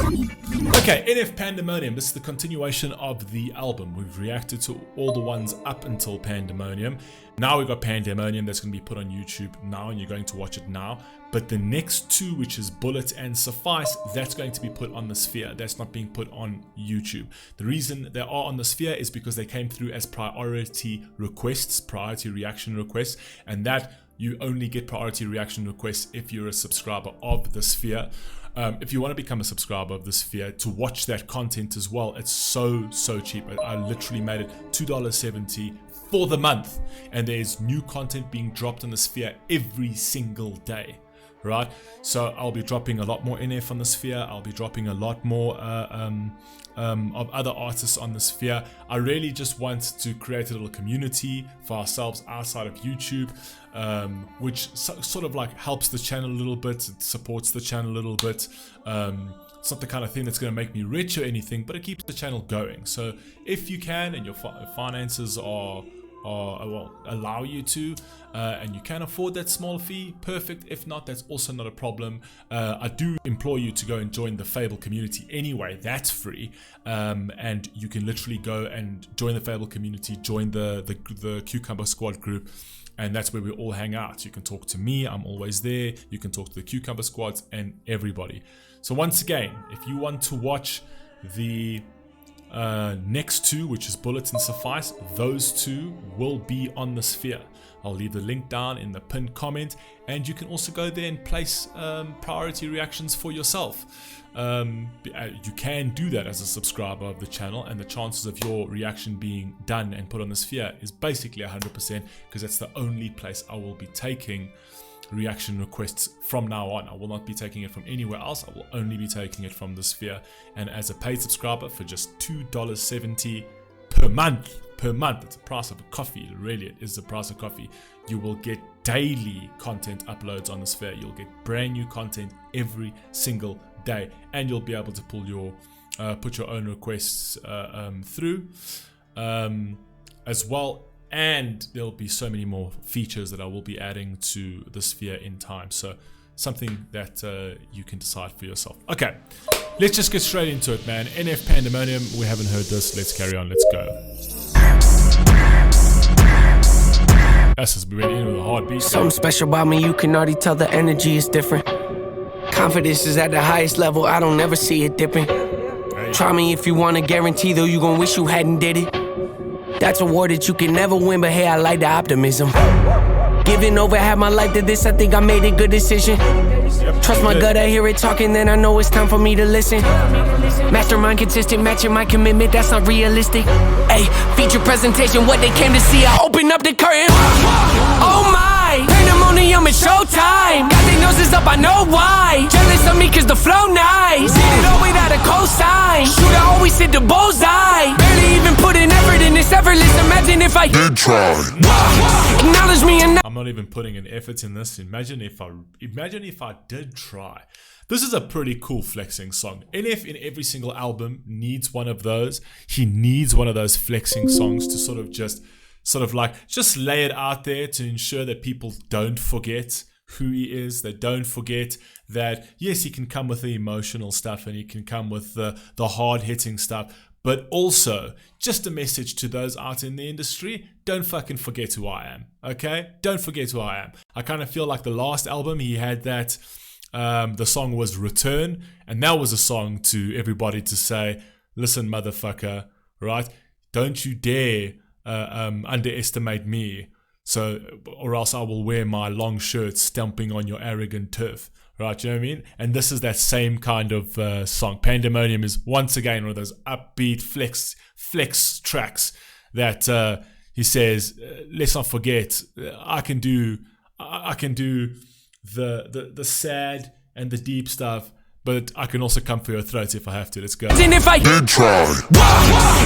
Okay, NF Pandemonium. This is the continuation of the album. We've reacted to all the ones up until Pandemonium. Now we've got Pandemonium that's going to be put on YouTube now, and you're going to watch it now. But the next two, which is Bullet and Suffice, that's going to be put on the Sphere. That's not being put on YouTube. The reason they are on the Sphere is because they came through as priority requests, priority reaction requests, and that you only get priority reaction requests if you're a subscriber of the Sphere. If you want to become a subscriber of the Sphere to watch that content as well, it's so cheap. I literally made it $2.70 for the month, and there's new content being dropped on the Sphere every single day, right? So I'll be dropping a lot more NF on the Sphere. I'll be dropping a lot more of other artists on the Sphere. I really just want to create a little community for ourselves outside of YouTube, which sort of like helps the channel a little bit. It supports the channel a little bit. It's not the kind of thing that's going to make me rich or anything, but it keeps the channel going. So if you can, and your finances are well, allow you to, and you can afford that small fee, perfect. If not, that's also not a problem. I do implore you to go and join the Fable Community anyway. That's free, and you can literally go and join the Fable Community, join the Cucumber Squad group, and that's where we all hang out. You can talk to me, I'm always there. You can talk to the Cucumber Squads and everybody. So once again, if you want to watch the next two, which is Bullets and Suffice, those two will be on the Sphere. I'll leave the link down in the pinned comment, and you can also go there and place priority reactions for yourself. You can do that as a subscriber of the channel, and the chances of your reaction being done and put on the Sphere is basically 100%, because that's the only place I will be taking reaction requests from now on. I will not be taking it from anywhere else. I will only be taking it from the Sphere. And as a paid subscriber for just $2.70 per month, it's the price of a coffee. Really, it is the price of coffee. You will get daily content uploads on the Sphere. You'll get brand new content every single day, and you'll be able to pull your put your own requests through as well. And there'll be so many more features that I will be adding to the Sphere in time. So something that you can decide for yourself. Okay, let's just get straight into it, man. NF Pandemonium, we haven't heard this. Let's carry on. Let's go. That's just we went in with a hard beat. Something special about me, you can already tell the energy is different. Confidence is at the highest level, I don't ever see it dipping. Hey. Try me if you want to guarantee, though you gon' wish you hadn't did it. That's a war that you can never win, but hey, I like the optimism. Giving over half my life to this, I think I made a good decision. Trust my gut, I hear it talking, then I know it's time for me to listen. Mastermind consistent, matching my commitment, that's not realistic. Ay, feature presentation, what they came to see, I open up the curtain. Oh my, Pandemonium, it's showtime. Got their noses up, I know why. Jealous of me cause the flow nice. Hit it all without a cosign. Shooter always hit the bullseye. Barely even put an effort in this, effortless. Imagine if I did try. Acknowledge me and I'm not even putting an effort in this. Imagine if I did try. This is a pretty cool flexing song. NF in every single album needs one of those. He needs one of those flexing songs to sort of lay it out there to ensure that people don't forget who he is. They don't forget that, yes, he can come with the emotional stuff and he can come with the hard-hitting stuff, but also just a message to those out in the industry: don't fucking forget who I am, okay? Don't forget who I am. I kind of feel like the last album he had that, the song was Return, and that was a song to everybody to say, listen, motherfucker, right? Don't you dare underestimate me, or else I will wear my long shirt stamping on your arrogant turf. Right, you know what I mean? And this is that same kind of song. Pandemonium is once again one of those upbeat flex tracks that he says, let's not forget, I can do the sad and the deep stuff, but I can also come for your throat if I have to. Let's go. And if I did try,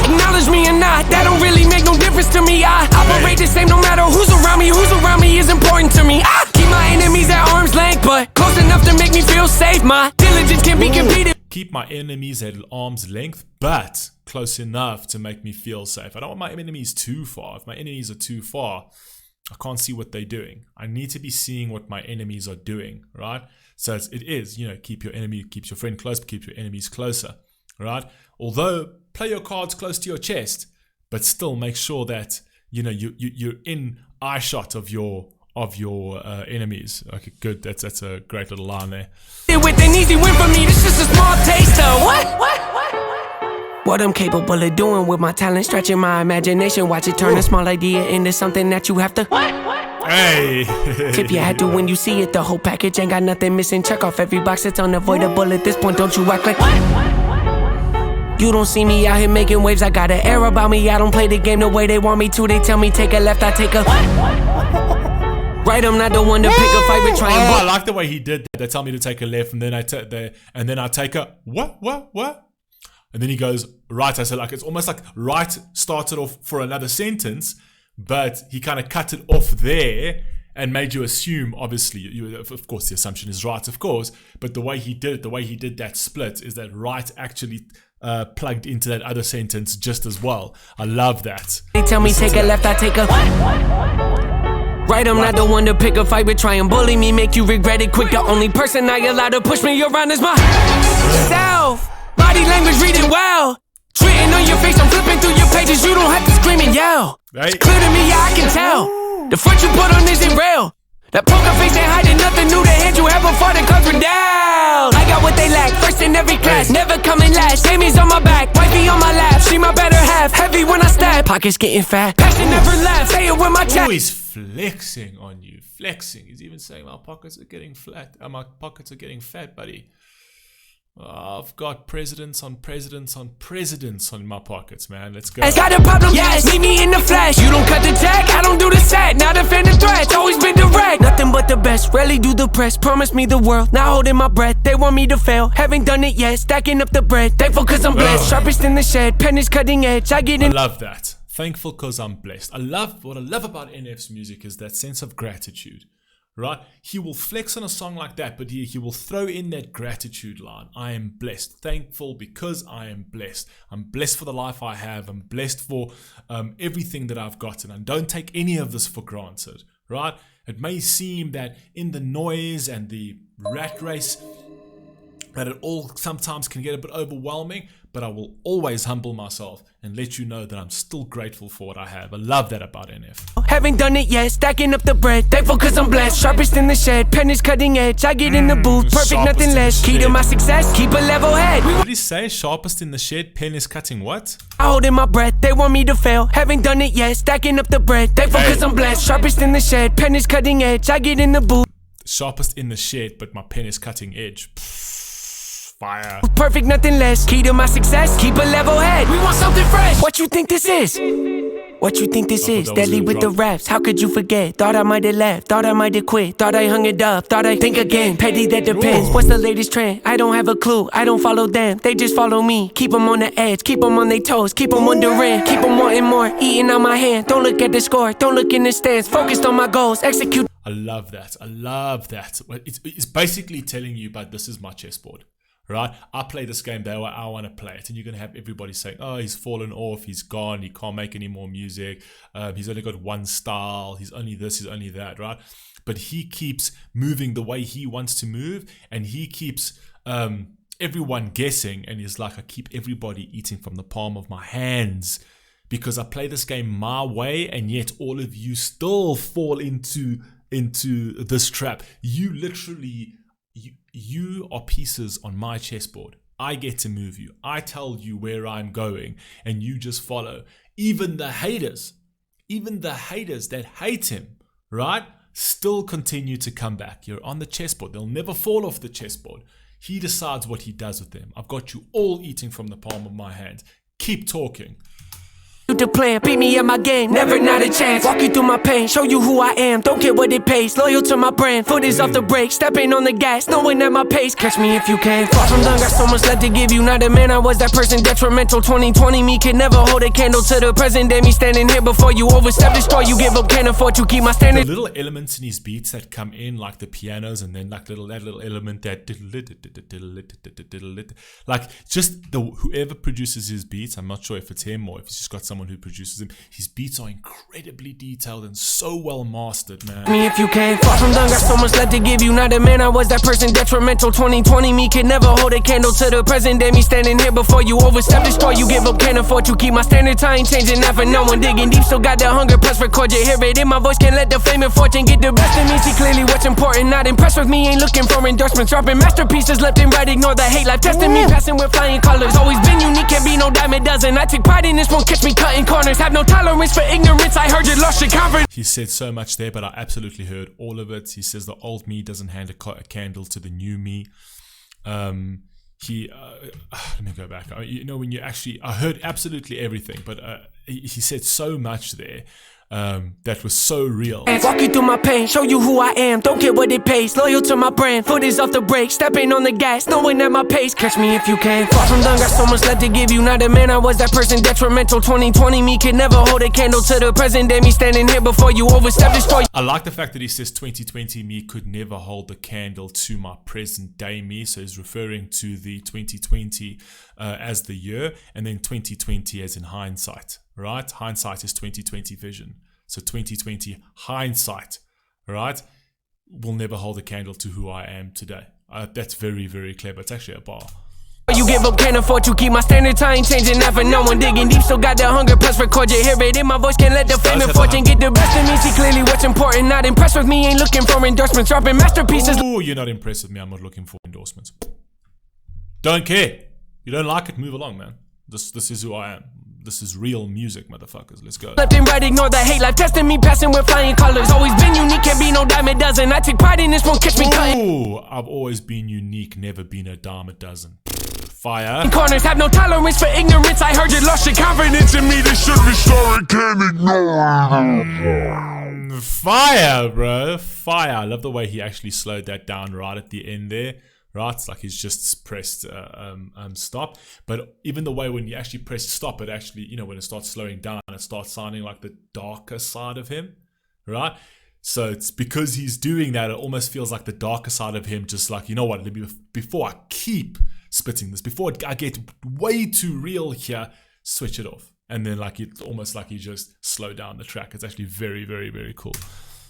acknowledge me or not, that don't really make no difference to me. I operate the same no matter who's around me. Who's around me is important to me. I keep my enemies at arm's length, but close enough to make me feel safe. My diligence can be competed. Keep my enemies at arm's length, but close enough to make me feel safe. I don't want my enemies too far. If my enemies are too far, I can't see what they're doing. I need to be seeing what my enemies are doing, right? So it is, keep keeps your friend close, but keep your enemies closer, right? Although play your cards close to your chest, but still make sure that you're in eye shot of your enemies. Okay, good. That's a great little line there. With an easy win for me, this is a small taste of what I'm capable of doing with my talent, stretching my imagination. Watch it turn a small idea into something that you have to. Hey! Tip your hat to when you see it. The whole package ain't got nothing missing. Check off every box, it's unavoidable at this point. Don't you act like you don't see me out here making waves. I got an air about me. I don't play the game the way they want me to. They tell me take a left, I take a right. I'm not the one to pick a fight with trying. I like the way he did that. They tell me to take a left, and then I take a what? And then he goes right. I said, like, it's almost like right started off for another sentence, but he kind of cut it off there and made you assume, obviously, of course, the assumption is right, of course, but the way he did that split is that right actually plugged into that other sentence just as well. I love that. They tell me take a left, I take a right. I'm not the one to pick a fight with. Try and bully me, make you regret it quick. The only person I allow to push me around is myself. Body language reading well. Written on your face, I'm flipping through your pages. You don't have to scream and yell. It's clear to me, yeah, I can tell. The front you put on isn't real. That poker face ain't hiding nothing new. The hand you have before the cards were down. I got what they lack, first in every class, never coming last. Amy's on my back, wifey on my lap. She my better half, heavy when I stab. Pockets getting fat, passion never left. Say it with my chest. Always flexing on you, flexing. He's even saying my pockets are getting flat. My pockets are getting fat, buddy. I've got presidents on presidents on presidents on my pockets, man. Let's go. I got a problem, yes, meet me in the flesh. You don't cut the check, I don't do the set. Not defend the threats, always been direct. Nothing but the best, rarely do the press. Promise me the world, not holding my breath. They want me to fail, haven't done it yet. Stacking up the bread, thankful cause I'm blessed. Sharpest in the shed, pen is cutting edge. I love that. Thankful cause I'm blessed. What I love about NF's music is that sense of gratitude. Right? He will flex on a song like that, but he will throw in that gratitude line. I am blessed. Thankful because I am blessed. I'm blessed for the life I have. I'm blessed for everything that I've gotten. And don't take any of this for granted. Right? It may seem that in the noise and the rat race that it all sometimes can get a bit overwhelming, but I will always humble myself and let you know that I'm still grateful for what I have. I love that about NF. Haven't done it yet, stacking up the bread. Thankful cause I'm blessed, sharpest in the shed. Pen is cutting edge, I get in the booth. Perfect, nothing less. Key to my success, keep a level head. What did he say? Sharpest in the shed, pen is cutting what? I hold in my breath, they want me to fail. Haven't done it yet, stacking up the bread. Thankful cause I'm blessed, sharpest in the shed. Pen is cutting edge, I get in the booth. Sharpest in the shed, but my pen is cutting edge. Fire. Perfect, nothing less. Key to my success, keep a level head. We want something fresh. What you think this is? What you think this is? Deadly with the raps. How could you forget? Thought I might have left. Thought I might have quit. Thought I hung it up. Thought I think again. Petty, that depends. What's the latest trend? I don't have a clue. I don't follow them. They just follow me. Keep them on the edge. Keep them on their toes. Keep them wondering. Keep them wanting more. Eating on my hand. Don't look at the score. Don't look in the stands. Focused on my goals. Execute. I love that. I love that. It's basically telling you, but this is my chessboard. Right? I play this game the way I want to play it, and you're going to have everybody saying, oh, he's fallen off, he's gone, he can't make any more music, he's only got one style, he's only this, he's only that, right? But he keeps moving the way he wants to move, and he keeps everyone guessing, and he's like, I keep everybody eating from the palm of my hands because I play this game my way, and yet all of you still fall into this trap. You literally... You are pieces on my chessboard. I get to move you. I tell you where I'm going, and you just follow. Even the haters that hate him, right, still continue to come back. You're on the chessboard. They'll never fall off the chessboard. He decides what he does with them. I've got you all eating from the palm of my hand. Keep talking. The plan, beat me at my game, never not a chance. Walk you through my pain, show you who I am. Don't care what it pays, loyal to my brand. Foot is off the brake, stepping on the gas, knowing at my pace. Catch me if you can. Far from done, got so much left to give you. Not a man, I was that person detrimental. 2020 me can never hold a candle to the present day. Me standing here before you, overstep, destroy you, give up, can't afford to keep my standard. The little elements in his beats that come in, like the pianos, and then like that little element that like just whoever produces his beats. I'm not sure if it's him or if he's just got someone someone who produces him. His beats are incredibly detailed and so well mastered, man. Me if you can, far from done, got so much left to give you. Not a man, I was that person detrimental. 2020 me can never hold a candle to the present day. Me standing here before you, overstep, destroy you, give up, can't afford to keep my standards. I ain't changing that for no one. Digging deep, still got the hunger, press record, you hear it in my voice. Can't let the fame and fortune get the best of me. See clearly what's important, not impressed with me. Ain't looking for endorsements, dropping masterpieces left and right. Ignore the hate, life testing me, passing with flying colors. Always been unique, can't be no dime a dozen. I take pride in this, won't catch me cutting corners. Have no tolerance for ignorance, I heard you lost your confidence. He said so much there, but I absolutely heard all of it. He says the old me doesn't hand a candle to the new me. Let me go back. You know, when you actually, I heard absolutely everything, but he said so much there that was so real. Walk you through my pain, show you who I am. Don't get what it pays, loyal to my brand. Foot is off the brake, stepping on the gas, knowing at my pace. Catch me if you can. Far from done, got so much left to give you. Not a man, I was that person detrimental. 2020 me can never hold a candle to the present day. Me standing here before you, overstep, destroy. I like the fact that he says 2020 me could never hold the candle to my present day me. So he's referring to the 2020 as the year, and then 2020 as in hindsight, right? Hindsight is 2020 vision. So 2020 hindsight, right, will never hold a candle to who I am today. That's very, very clever. It's actually a bar. You give up, can't afford to keep my standards. I ain't changing that for no one. Digging deep, still got the hunger, press record, you hear it in my voice. Can't let the fame and fortune get the best of me. See clearly what's important, not impressed with me. Ain't looking for endorsements, dropping masterpieces. Oh, you're not impressed with me. I'm not looking for endorsements. Don't care. You don't like it, move along, man. This is who I am. This is real music, motherfuckers. Let's go. Left and right, ignore the hate, life testing me, passing with flying colors. Always been unique, can't be no dime a dozen. I take pride in this, won't catch me cutting. Ooh, I've always been unique, never been a dime a dozen. Fire. Corners have no tolerance for ignorance. I heard you lost your confidence in me. This should be sorry, can't ignore. Fire, bro. Fire. I love the way he actually slowed that down right at the end there. Right, it's like he's just pressed stop. But even the way when you actually press stop, it actually, you know, when it starts slowing down, it starts sounding like the darker side of him, right? So it's because he's doing that, it almost feels like the darker side of him, just like, you know what, before I keep spitting this, before I get way too real here, switch it off. And then like it's almost like he just slowed down the track. It's actually very, very, very cool.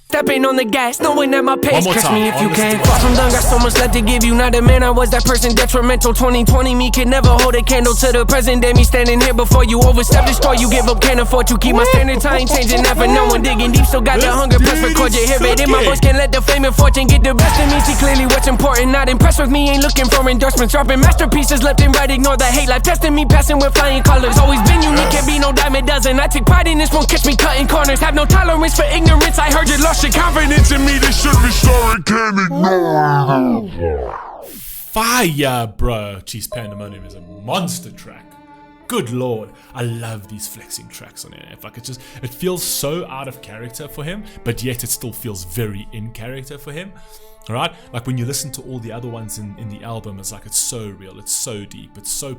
Stepping on the gas, knowing at my pace. One more Catch time. me if you can. Far from done, got so much left to give you. Not a man, I was that person detrimental. 2020 me can never hold a candle to the present day. Me standing here before you, overstep, destroy you, give up, can't afford to keep my standards. I ain't changing that for no one. Digging deep, still got the hunger, press record, you hear it in my voice. Can't let the fame and fortune get the best of me. See clearly what's important, not impressed with me. Ain't looking for endorsements, dropping masterpieces left and right. Ignore the hate, life testing me, passing with flying colors. Always been unique, can't be no dime a dozen. I take pride in this, won't catch me cutting corners. Have no tolerance for ignorance. I heard you lost your confidence in me. This should be sorry, can't ignore. Fire, bro. Jeez, Pandemonium is a monster track. Good lord, I love these flexing tracks on NF. Like it feels so out of character for him, but yet it still feels very in character for him. All right, like when you listen to all the other ones in the album, it's like it's so real, it's so deep, it's so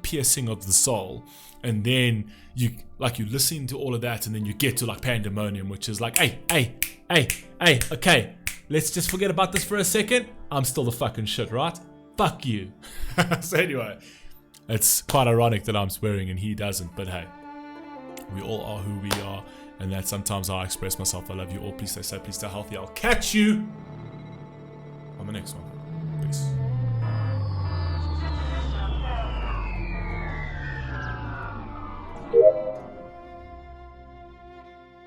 piercing of the soul. And then you listen to all of that, and then you get to like Pandemonium, which is like, hey, okay, let's just forget about this for a second. I'm still the fucking shit, right? Fuck you. So anyway, it's quite ironic that I'm swearing and he doesn't, but hey, we all are who we are, and that's sometimes how I express myself. I love you all. Please stay safe, please stay healthy. I'll catch you on the next one. Peace.